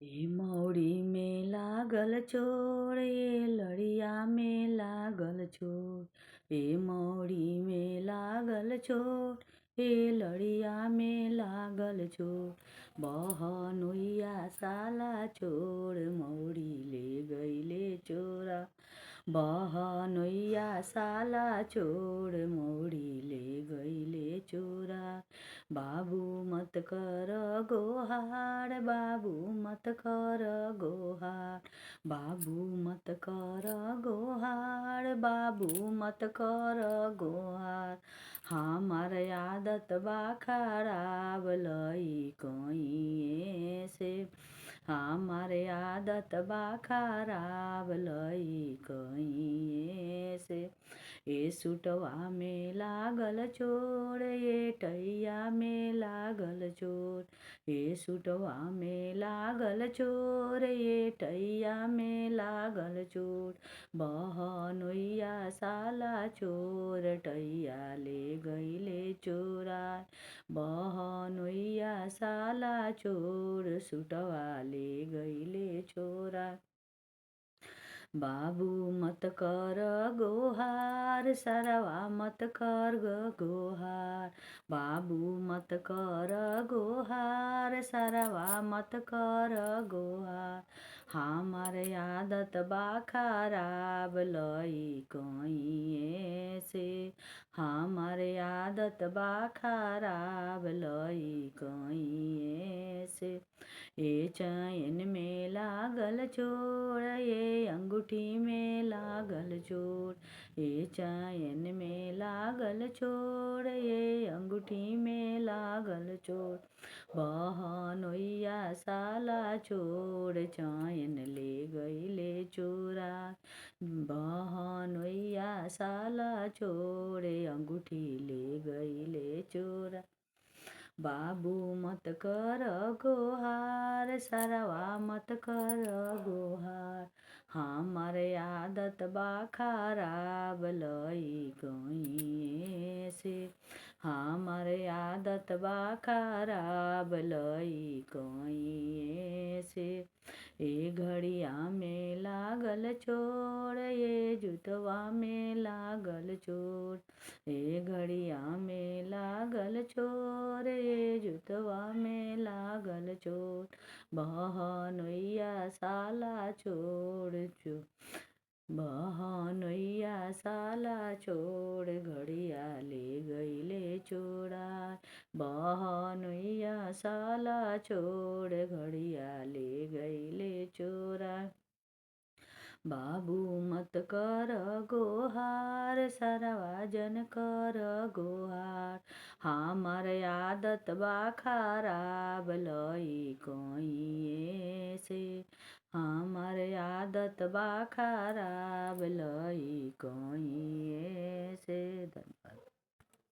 ए मौरी में लागल चोर, ये लड़िया में लागल चोर। ए मौरी में लागल चोर, ए लड़िया में लागल चोर। बहनोइया साला चोर, मौरी ले गईले चोरा। बहनोइया साला चोर, मौरी ले गईले चोरा। बाबू मत कर गोहार, बाबू मत कर गोहार। बाबू मत कर गोहार, बाबू मत कर गोहार। हमार आदत बा खराब लइकइए से। हमार आदत बा खराब लइकइए से। ए सुटवा में लागल चोर, ए टैया में लागल चोर। ए सुटवा में लागल चोर, ए टैया में लागल चोर। बहनोइया साला चोर, टैया ले गईले चोरा। बहनोइया साला चोर, सुटवा ले गईले चोरा। बाबू मत कर गोहार, सरवा मत कर गोहार। बाबू मत कर गोहार, सरवा मत कर गोहार। हमार आदत बा खराब लइकइए से। हमार आदत बा खराब लइकइए से। ए चैन में लागल चोर, ए अंगूठी में लागल चोर। ए चैन में लागल चोर, ए अंगूठी में लागल चोर। बहनोइया साला चोर, चैन ले गईले चोरा। बहनोइया साला चोर, अंगूठी ले गईले चोरा। बाबू मत कर गोहार, सरवा मत कर गोहार। हमार आदत बा खराब लइकइए से। हमार आदत बा खराब लइकइए से। ए घड़िया में लागल चोर, ए जुतवा में लागल चोर। ए घड़िया में लागल चोर, ए जुतवा में लागल चोर। बहनोइया साला चोर चोर। बहनोइया साला चोर, घड़िया ले गईले चोरा। बहनोइया साला चोर, घड़िया ले गईले चोरा। बाबू मत कर गोहार, सरवा जन कर गोहार। हमार आदत बा खराब लइकइए से। हमार आदत बा खराब लइकइए से। धन्यवाद।